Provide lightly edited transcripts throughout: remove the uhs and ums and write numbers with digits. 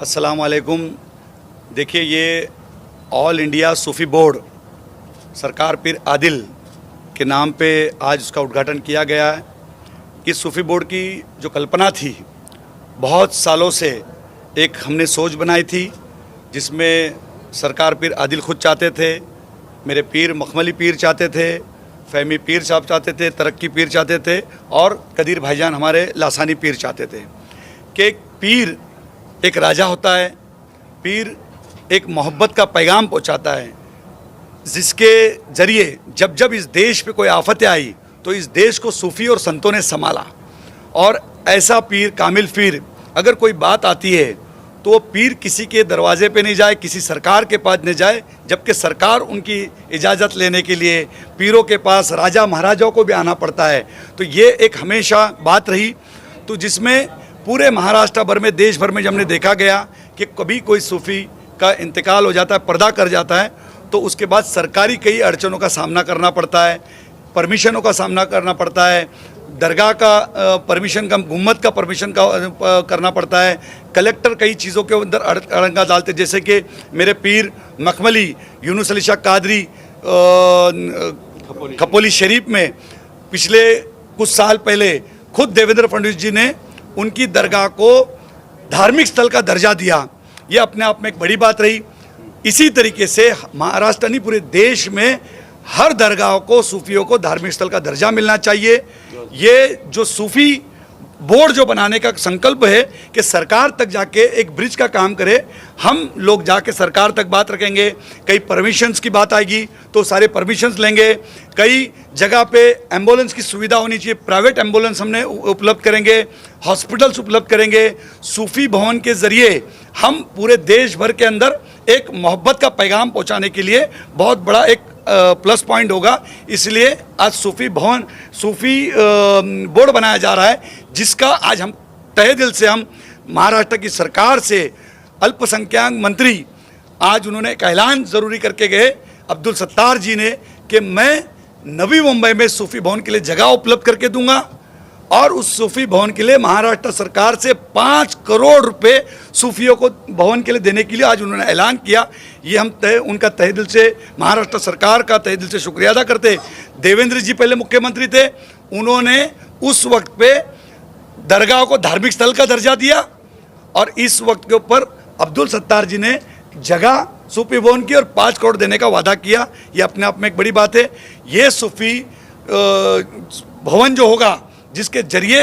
अस्सलाम वालेकुम। देखिए, ये ऑल इंडिया सूफ़ी बोर्ड सरकार पीर आदिल के नाम पे आज उसका उद्घाटन किया गया है। इस सूफ़ी बोर्ड की जो कल्पना थी, बहुत सालों से एक हमने सोच बनाई थी, जिसमें सरकार पीर आदिल खुद चाहते थे, मेरे पीर मखमली पीर चाहते थे, फ़हमी पीर साहब चाहते थे, तरक्की पीर चाहते थे और कदीर भाईजान हमारे लासानी पीर चाहते थे कि एक पीर एक राजा होता है, पीर एक मोहब्बत का पैगाम पहुंचाता है, जिसके ज़रिए जब जब इस देश पे कोई आफतें आई तो इस देश को सूफ़ी और संतों ने संभाला। और ऐसा पीर, कामिल पीर, अगर कोई बात आती है तो वो पीर किसी के दरवाजे पे नहीं जाए, किसी सरकार के पास नहीं जाए, जबकि सरकार उनकी इजाज़त लेने के लिए पीरों के पास, राजा महाराजाओं को भी आना पड़ता है। तो ये एक हमेशा बात रही, तो जिसमें पूरे महाराष्ट्र भर में, देश भर में जब हमने देखा गया कि कभी कोई सूफ़ी का इंतकाल हो जाता है, पर्दा कर जाता है, तो उसके बाद सरकारी कई अड़चनों का सामना करना पड़ता है, परमिशनों का सामना करना पड़ता है, दरगाह का परमिशन का, गुम्मत का परमिशन का करना पड़ता है, कलेक्टर कई चीज़ों के अंदर अड़ंगा डालते, जैसे कि मेरे पीर मखमली यूनुस अली शाह कादरी खपोली शरीफ में पिछले कुछ साल पहले खुद देवेंद्र फडणवीस जी ने उनकी दरगाह को धार्मिक स्थल का दर्जा दिया। ये अपने आप में एक बड़ी बात रही। इसी तरीके से महाराष्ट्र नहीं, पूरे देश में हर दरगाह को, सूफियों को धार्मिक स्थल का दर्जा मिलना चाहिए। ये जो सूफी बोर्ड जो बनाने का संकल्प है कि सरकार तक जाके एक ब्रिज का काम करे, हम लोग जाके सरकार तक बात रखेंगे। कई परमिशंस की बात आएगी तो सारे परमिशंस लेंगे। कई जगह पे एम्बुलेंस की सुविधा होनी चाहिए, प्राइवेट एम्बुलेंस हमने उपलब्ध करेंगे, हॉस्पिटल्स उपलब्ध करेंगे। सूफी भवन के ज़रिए हम पूरे देश भर के अंदर एक मोहब्बत का पैगाम पहुंचाने के लिए बहुत बड़ा एक प्लस पॉइंट होगा। इसलिए आज सूफ़ी भवन, सूफ़ी बोर्ड बनाया जा रहा है, जिसका आज हम तहे दिल से हम महाराष्ट्र की सरकार से अल्पसंख्यक मंत्री, आज उन्होंने एक ऐलान ज़रूरी करके गए अब्दुल सत्तार जी ने कि मैं नवी मुंबई में सूफ़ी भवन के लिए जगह उपलब्ध करके दूंगा और उस सूफ़ी भवन के लिए महाराष्ट्र सरकार से 5 करोड़ रुपए सूफियों को भवन के लिए देने के लिए आज उन्होंने ऐलान किया। ये हम उनका तहे दिल से, महाराष्ट्र सरकार का तहे दिल से शुक्रिया अदा करते। देवेंद्र जी पहले मुख्यमंत्री थे, उन्होंने उस वक्त पे दरगाह को धार्मिक स्थल का दर्जा दिया और इस वक्त के ऊपर अब्दुल सत्तार जी ने जगह सूफी भवन की और 5 करोड़ देने का वादा किया। ये अपने आप में एक बड़ी बात है। ये सूफी भवन जो होगा, जिसके जरिए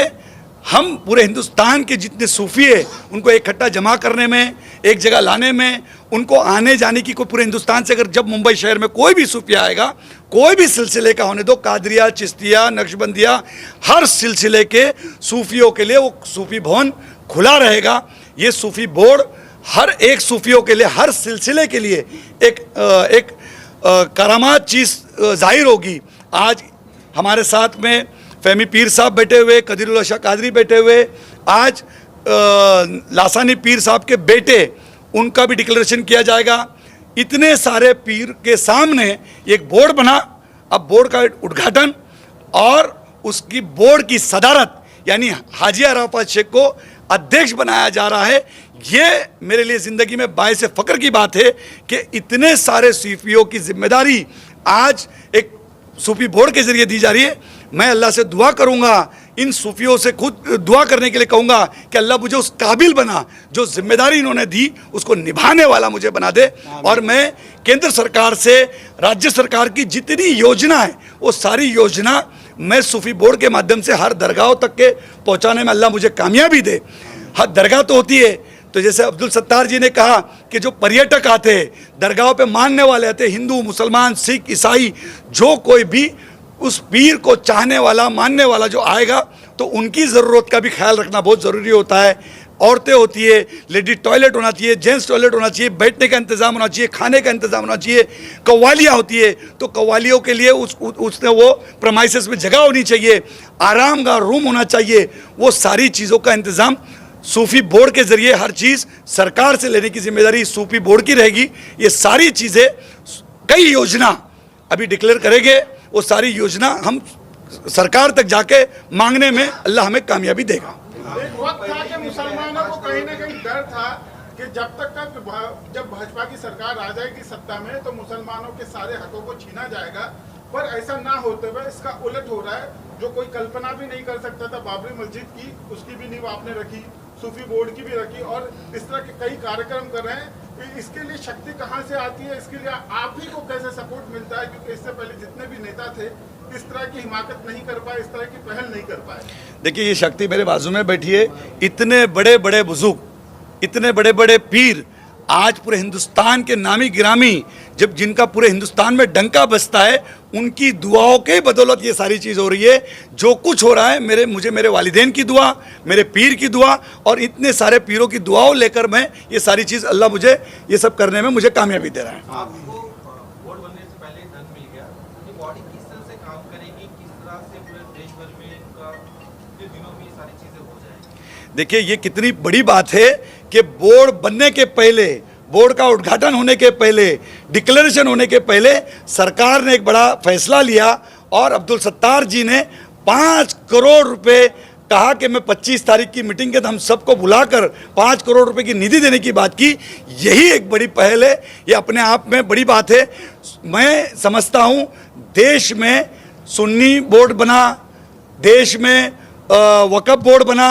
हम पूरे हिंदुस्तान के जितने सूफ़ी है उनको इकट्ठा जमा करने में, एक जगह लाने में, उनको आने जाने की, कोई पूरे हिंदुस्तान से अगर जब मुंबई शहर में कोई भी सूफ़ी आएगा, कोई भी सिलसिले का होने दो, कादरिया, चिश्तिया, नक्शबंदिया, हर सिलसिले के सूफ़ियों के लिए वो सूफ़ी भवन खुला रहेगा। ये सूफ़ी बोर्ड हर एक सूफ़ियों के लिए, हर सिलसिले के लिए एक करामात चीज़ ज़ाहिर होगी। आज हमारे साथ में फ़हमी पीर साहब बैठे हुए, कदीरुल्लाह शाह कादरी बैठे हुए, आज लासानी पीर साहब के बेटे, उनका भी डिक्लेरेशन किया जाएगा। इतने सारे पीर के सामने एक बोर्ड बना। अब बोर्ड का उद्घाटन और उसकी बोर्ड की सदारत यानी हाजी अराफात शेख को अध्यक्ष बनाया जा रहा है। ये मेरे लिए ज़िंदगी में बायस फ़ख्र की बात है कि इतने सारे सूफियों की जिम्मेदारी आज एक सूफी बोर्ड के ज़रिए दी जा रही है। मैं अल्लाह से दुआ करूँगा, इन सूफियों से खुद दुआ करने के लिए कहूँगा कि अल्लाह मुझे उस काबिल बना, जो जिम्मेदारी इन्होंने दी उसको निभाने वाला मुझे बना दे। और मैं केंद्र सरकार से, राज्य सरकार की जितनी योजना है वो सारी योजना मैं सूफी बोर्ड के माध्यम से हर दरगाहों तक के पहुँचाने में अल्लाह मुझे कामयाबी दे। हर दरगाह तो होती है, तो जैसे अब्दुल सत्तार जी ने कहा कि जो पर्यटक आते हैं, दरगाहों पे मानने वाले आते हैं, हिंदू, मुसलमान, सिख, ईसाई, जो कोई भी उस पीर को चाहने वाला, मानने वाला जो आएगा, तो उनकी ज़रूरत का भी ख्याल रखना बहुत ज़रूरी होता है। औरतें होती है, लेडी टॉयलेट होना चाहिए, जेंट्स टॉयलेट होना चाहिए, बैठने का इंतज़ाम होना चाहिए, खाने का इंतज़ाम होना चाहिए। कव्वालियाँ होती है तो कव्वालियों के लिए उसने वो प्रमाइसेस में जगह होनी चाहिए, आराम का रूम होना चाहिए। वो सारी चीज़ों का इंतज़ाम सूफी बोर्ड के ज़रिए हर चीज़ सरकार से लेने की जिम्मेदारी सूफी बोर्ड की रहेगी। ये सारी चीज़ें, कई योजना अभी डिक्लेयर करेंगे, वो सारी योजना हम सरकार तक जाके मांगने में अल्लाह हमें कामयाबी देगा। एक वक्त था कि मुसलमानों को कहीं ना कहीं डर था कि जब भाजपा की सरकार आ जाएगी सत्ता में तो मुसलमानों के सारे हकों को छीना जाएगा, पर ऐसा ना होते हुए इसका उलट हो रहा है। जो कोई कल्पना भी नहीं कर सकता था बाबरी मस्जिद की, उसकी भी नींव आपने रखी, सूफी बोर्ड की भी रखी, और इस तरह के कई कार्यक्रम कर रहे हैं। इसके लिए शक्ति कहाँ से आती है, इसके लिए आप ही को कैसे सपोर्ट मिलता है? क्योंकि इससे पहले जितने भी नेता थे इस तरह की हिमाकत नहीं कर पाए, इस तरह की पहल नहीं कर पाए। देखिए, ये शक्ति मेरे बाजू में बैठी है। इतने बड़े बड़े बुजुर्ग, इतने बड़े बड़े पीर आज पूरे हिंदुस्तान के नामी गिरामी, जब जिनका पूरे हिंदुस्तान में डंका बजता है, उनकी दुआओं के बदौलत ये सारी चीज़ हो रही है। जो कुछ हो रहा है मुझे मेरे वालिदैन की दुआ, मेरे पीर की दुआ और इतने सारे पीरों की दुआओं लेकर मैं ये सारी चीज़, अल्लाह मुझे ये सब करने में मुझे कामयाबी दे रहा है। आपको बोर्ड बनने से पहले धन मिल गया, ये बॉडी किस तरह से काम करेगी, किस तरह से पूरे देश भर में इनका कुछ दिनों में ये सारी चीज़ें हो जाएंगी? देखिए, ये कितनी बड़ी बात है कि बोर्ड बनने के पहले, बोर्ड का उद्घाटन होने के पहले, डिक्लेरेशन होने के पहले सरकार ने एक बड़ा फैसला लिया और अब्दुल सत्तार जी ने 5 करोड़ रुपए कहा कि मैं 25 तारीख की मीटिंग के हम सबको बुलाकर 5 करोड़ रुपए की निधि देने की बात की। यही एक बड़ी पहल है, ये अपने आप में बड़ी बात है। मैं समझता हूँ देश में सुन्नी बोर्ड बना, देश में वक़्फ़ बोर्ड बना,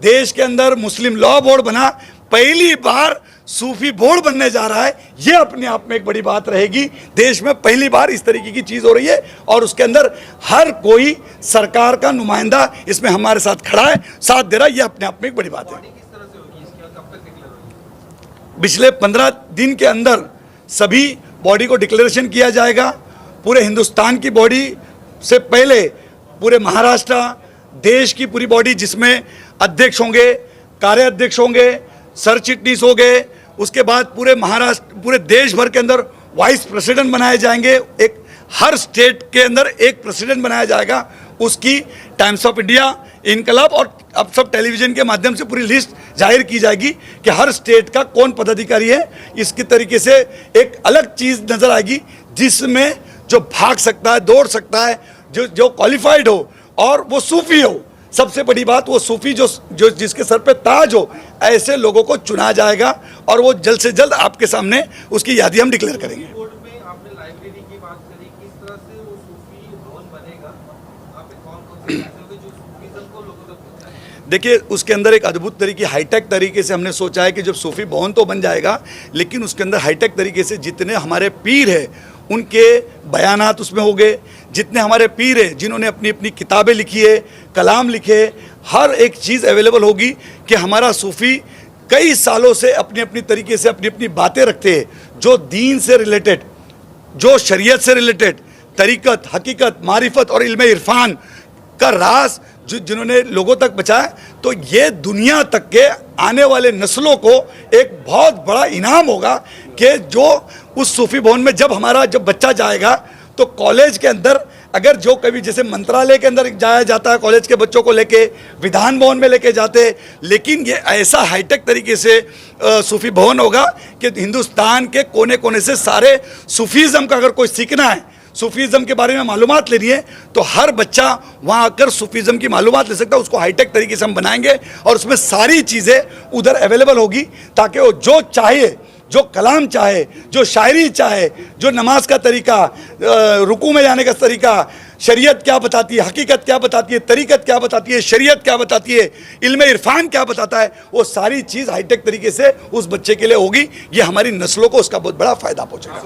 देश के अंदर मुस्लिम लॉ बोर्ड बना, पहली बार सूफी बोर्ड बनने जा रहा है। ये अपने आप में एक बड़ी बात रहेगी। देश में पहली बार इस तरीके की चीज़ हो रही है और उसके अंदर हर कोई सरकार का नुमाइंदा इसमें हमारे साथ खड़ा है, साथ दे रहा है। ये अपने आप में एक बड़ी बात है। किस तरह से होगी इसकी और कब तक डिक्लेयर होगी? पिछले 15 दिन के अंदर सभी बॉडी को डिक्लेरेशन किया जाएगा। पूरे हिंदुस्तान की बॉडी से पहले पूरे महाराष्ट्र, देश की पूरी बॉडी जिसमें अध्यक्ष होंगे, कार्याध्यक्ष होंगे, सर चिटनीस हो गए, उसके बाद पूरे महाराष्ट्र, पूरे देश भर के अंदर वाइस प्रेसिडेंट बनाए जाएंगे। एक हर स्टेट के अंदर एक प्रेसिडेंट बनाया जाएगा। उसकी टाइम्स ऑफ इंडिया, इनकलाब और अब सब टेलीविज़न के माध्यम से पूरी लिस्ट जाहिर की जाएगी कि हर स्टेट का कौन पदाधिकारी है। इसकी तरीके से एक अलग चीज़ नज़र आएगी जिसमें जो भाग सकता है, दौड़ सकता है, जो क्वालिफाइड हो और वो सूफी हो। सबसे बड़ी बात, वो सूफी जो जिसके सर पे ताज हो, ऐसे लोगों को चुना जाएगा और वो जल्द से जल्द आपके सामने उसकी यादी हम डिक्लेयर करेंगे। बोर्ड में आपने लाइब्रेरी की बात करी, किस तरह से वो सूफी भवन बनेगा, वहाँ पे कौन कौन से ऐसे होंगे जो सूफीज़्म को लोगों तक पहुँचाएंगे? देखिए, उसके अंदर एक अद्भुत तरीके, हाईटेक तरीके से हमने सोचा है कि जब सूफी भवन तो बन जाएगा, लेकिन उसके अंदर हाईटेक तरीके से जितने हमारे पीर हैं उनके बयानात उसमें हो गए। जितने हमारे पीर हैं जिन्होंने अपनी अपनी किताबें लिखी है, कलाम लिखे, हर एक चीज़ अवेलेबल होगी कि हमारा सूफ़ी कई सालों से अपनी अपनी तरीके से अपनी अपनी बातें रखते हैं, जो दीन से रिलेटेड, जो शरीयत से रिलेटेड, तरीक़त, हकीकत, मारिफत और इल्म इरफान का राज जिन्होंने लोगों तक पहुँचाया। तो ये दुनिया तक के आने वाले नस्लों को एक बहुत बड़ा इनाम होगा कि जो उस सूफी भवन में जब बच्चा जाएगा तो कॉलेज के अंदर, अगर जो कभी जैसे मंत्रालय के अंदर जाया जाता है कॉलेज के बच्चों को लेके, विधान भवन में लेके जाते, लेकिन ये ऐसा हाईटेक तरीके से सूफी भवन होगा कि हिंदुस्तान के कोने कोने से सारे सूफीज़म का अगर कोई सीखना है, सूफीज़म के बारे में मालूमात लेनी है, तो हर बच्चा वहाँ आकर सूफीज़म की मालूमात ले सकता है। उसको हाईटेक तरीके से हम बनाएंगे और उसमें सारी चीज़ें उधर अवेलेबल होगी ताकि वो जो चाहे, जो कलाम चाहे, जो शायरी चाहे, जो नमाज का तरीका, रुकू में जाने का तरीका, शरीयत क्या बताती है, हकीकत क्या बताती है, तरीक़त क्या बताती है, शरीयत क्या बताती है, इल्म इरफान क्या बताता है, वो सारी चीज़ हाईटेक तरीके से उस बच्चे के लिए होगी। ये हमारी नस्लों को उसका बहुत बड़ा फ़ायदा पहुँचेगा।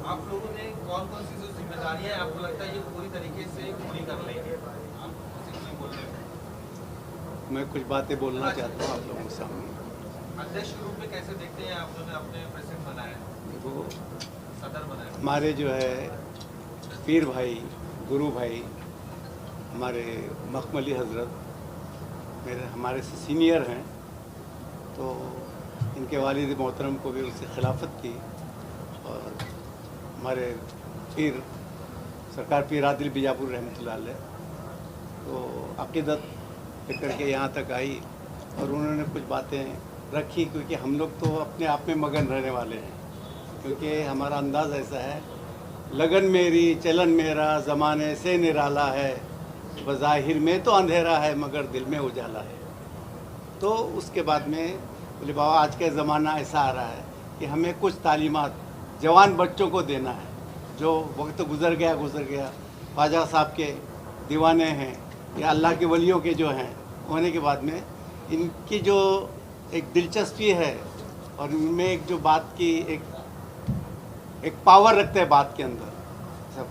आप लोगों ने कौन-कौन सी जो जिम्मेदारियां आपको लगता है ये पूरी तरीके से पूरी कर लेंगे? आप कुछ बोल रहे हैं। मैं कुछ बातें बोलना चाहता हूँ आप लोगों के सामने। अध्यक्ष के रूप में कैसे देखते हैं आप लोगों ने अपने प्रेसिडेंट बनाया, देखो, सदर बनाया? हमारे जो है पीर भाई, गुरु भाई, हमारे मखमली हजरत हमारे से सीनियर हैं, तो इनके वालिद मोहतरम को भी उनसे खिलाफत की और हमारे पीर सरकार पीर आदिल बीजापुर रहमतुल्लाह अलैह तो अक़ीदत लेकर के यहाँ तक आई और उन्होंने कुछ बातें रखी, क्योंकि हम लोग तो अपने आप में मगन रहने वाले हैं, क्योंकि हमारा अंदाज़ ऐसा है, लगन मेरी चलन मेरा ज़माने से निराला है, बज़ाहिर में तो अंधेरा है मगर दिल में उजाला है। तो उसके बाद में बोले बाबा आज का ज़माना ऐसा आ रहा है कि हमें कुछ तालीमात जवान बच्चों को देना है, जो वक्त गुज़र गया, ख्वाजा साहब के दीवाने हैं या अल्लाह के वलियों के जो हैं, होने के बाद में इनकी जो एक दिलचस्पी है और इनमें एक जो बात की एक पावर रखते हैं बात के अंदर, सब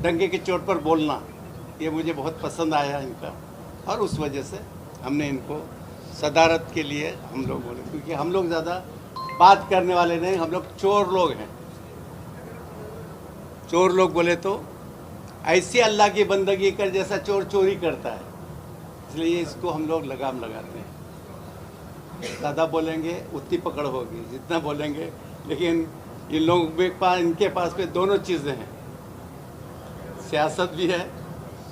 डंके की चोट पर बोलना, ये मुझे बहुत पसंद आया इनका और उस वजह से हमने इनको सदारत के लिए हम लोग बोले, क्योंकि हम लोग ज़्यादा बात करने वाले नहीं, हम लोग चोर लोग हैं। चोर लोग बोले तो ऐसी अल्लाह की बंदगी कर जैसा चोर चोरी करता है, इसलिए इसको हम लोग लगाम लगाते हैं। ज़्यादा बोलेंगे उतनी पकड़ होगी जितना बोलेंगे, लेकिन इन लोगों के पास इनके पास पे दोनों चीज़ें हैं, सियासत भी है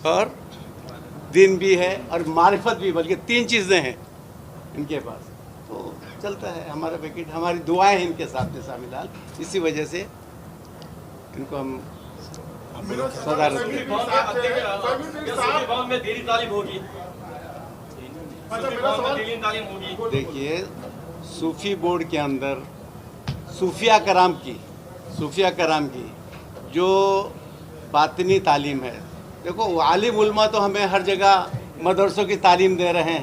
और दीन भी है और मारिफत भी, बल्कि 3 चीज़ें हैं इनके पास। तो चलता है हमारा विकेट, हमारी दुआएं हैं इनके साथ में शामिल, इसी वजह से इनको हम सदारत देखिए, सूफ़ी बोर्ड के अंदर सूफिया कराम की जो बातिनी तालीम है, देखो आलिम उलमा तो हमें हर जगह मदरसों की तालीम दे रहे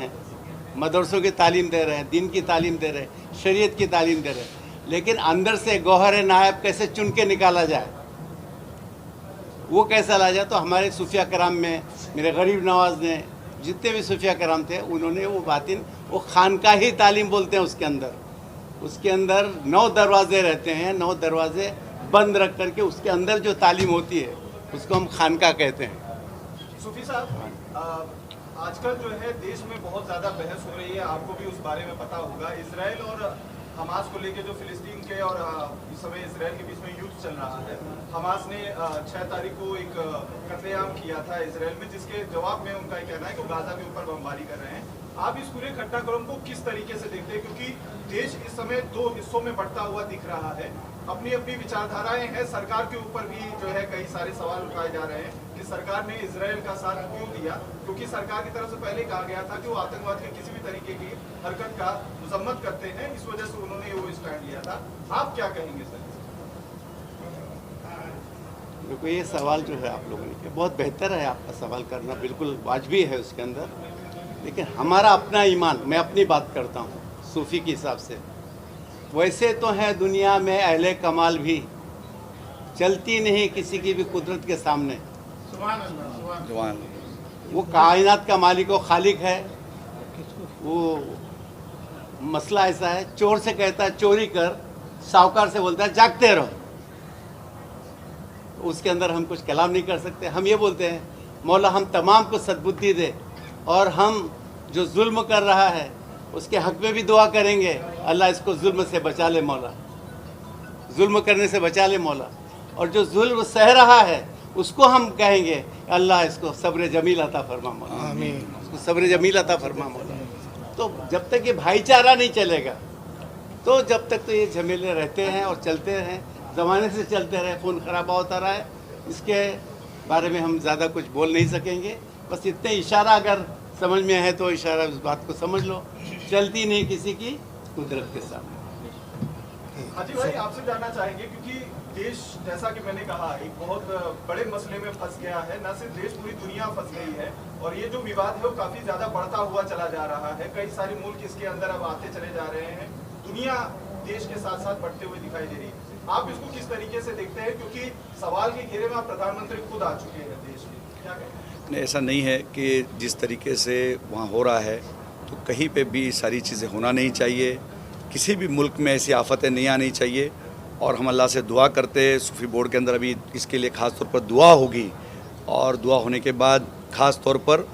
हैं, दीन की तालीम दे रहे हैं, शरीयत की तालीम दे रहे हैं, लेकिन अंदर से गौहर नायब कैसे चुन के निकाला जाए, वो कैसा ला जाए। तो हमारे सूफिया कराम में मेरे गरीब नवाज ने, जितने भी सूफिया कराम थे, उन्होंने वो बातिन, वो खानकाही तालीम बोलते हैं, उसके अंदर 9 दरवाजे रहते हैं, 9 दरवाजे बंद रख करके उसके अंदर जो तालीम होती है उसको हम खानका कहते हैं। सूफी साहब, आजकल जो है देश में बहुत ज़्यादा बहस हो रही है, आपको भी उस बारे में पता होगा, इसराइल और हमास को लेके जो फिलिस्तीन के और इस समय इसराइल के बीच में युद्ध चल रहा है। हमास ने 6 तारीख को एक कत्लेआम किया था इसराइल में, जिसके जवाब में उनका कहना है कि गाजा के ऊपर बमबारी कर रहे हैं। आप इस पूरे घटनाक्रम को किस तरीके से देखते हैं, क्योंकि देश इस समय 2 हिस्सों में बढ़ता हुआ दिख रहा है, अपनी अपनी विचारधाराएं हैं, सरकार के ऊपर भी जो है कई सारे सवाल उठाए जा रहे हैं कि सरकार ने इजराइल का साथ क्यों दिया, क्योंकि सरकार की तरफ से पहले कहा गया था कि वो आतंकवाद के किसी भी तरीके की हरकत का मजम्मत करते हैं, इस वजह से उन्होंने वो स्टैंड लिया था। आप क्या कहेंगे सर? देखो, ये सवाल जो है आप लोगों ने किया, बहुत बेहतर है, आपका सवाल करना बिल्कुल वाजबी है उसके अंदर, लेकिन हमारा अपना ईमान, मैं अपनी बात करता हूँ सूफ़ी के हिसाब से, वैसे तो है दुनिया में अहले कमाल भी, चलती नहीं किसी की भी कुदरत के सामने। वो कायनात का मालिक और खालिक है। वो मसला ऐसा है, चोर से कहता है चोरी कर, साहूकार से बोलता है जागते रहो, उसके अंदर हम कुछ कलाम नहीं कर सकते। हम ये बोलते हैं मौला हम तमाम को सद्बुद्धि दे, और हम जो जुल्म कर रहा है उसके हक में भी दुआ करेंगे, अल्लाह इसको जुल्म से बचा ले मौला, जुल्म करने से बचा ले मौला, और जो जुल्म सह रहा है उसको हम कहेंगे अल्लाह इसको सब्र जमील अता फरमा मौला, आमीन, उसको सब्र जमील अता फरमा मौला। तो जब तक ये भाईचारा नहीं चलेगा, तो जब तक तो ये झमेले रहते हैं और चलते हैं, ज़माने से चलते रहे, खून खराबा होता रहा है, इसके बारे में हम ज़्यादा कुछ बोल नहीं सकेंगे। बस इतने इशारा अगर समझ में है तो इशारा उस बात को समझ लो, चलती नहीं किसी की कुदरत के सामने। हाजी भाई, आपसे जानना चाहेंगे, क्योंकि देश जैसा कि मैंने कहा एक बहुत बड़े मसले में फंस गया है, न सिर्फ देश पूरी दुनिया फंस गई है, और ये जो विवाद है वो काफी ज्यादा बढ़ता हुआ चला जा रहा है। कई सारे मुल्क इसके अंदर अब आते चले जा रहे हैं, दुनिया देश के साथ साथ बढ़ते हुए दिखाई दे रही है। आप इसको किस तरीके से देखते हैं, क्योंकि सवाल के घेरे में आप प्रधानमंत्री खुद आ चुके हैं देश में, क्या कहें? नहीं, ऐसा नहीं है कि जिस तरीके से वहाँ हो रहा है तो कहीं पे भी सारी चीज़ें होना नहीं चाहिए, किसी भी मुल्क में ऐसी आफतें नहीं आनी चाहिए। और हम अल्लाह से दुआ करते हैं। सूफी बोर्ड के अंदर अभी इसके लिए ख़ास तौर पर दुआ होगी, और दुआ होने के बाद ख़ास तौर पर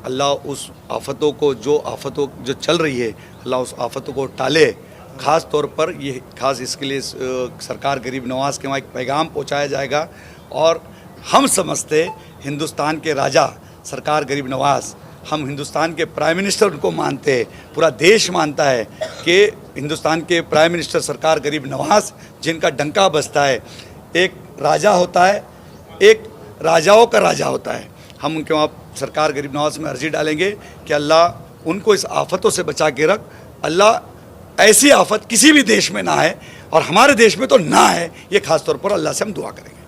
अल्लाह उस आफ़तों को जो चल रही है, अल्लाह उस आफ़तों को टाले। ख़ास तौर पर ये ख़ास इसके लिए सरकार गरीब नवाज़ के वहाँ एक पैगाम पहुँचाया जाएगा। और हम समझते हिंदुस्तान के राजा सरकार गरीब नवाज़, हम हिंदुस्तान के प्राइम मिनिस्टर उनको मानते हैं, पूरा देश मानता है कि हिंदुस्तान के प्राइम मिनिस्टर सरकार गरीब नवाज़ जिनका डंका बजता है, एक राजा होता है, एक राजाओं का राजा होता है। हम उनके वहाँ सरकार गरीब नवाज़ में अर्जी डालेंगे कि अल्लाह उनको इस आफ़तों से बचा के रख। अल्लाह ऐसी आफ़त किसी भी देश में ना है, और हमारे देश में तो ना है, ये ख़ास तौर पर अल्लाह से हम दुआ करेंगे।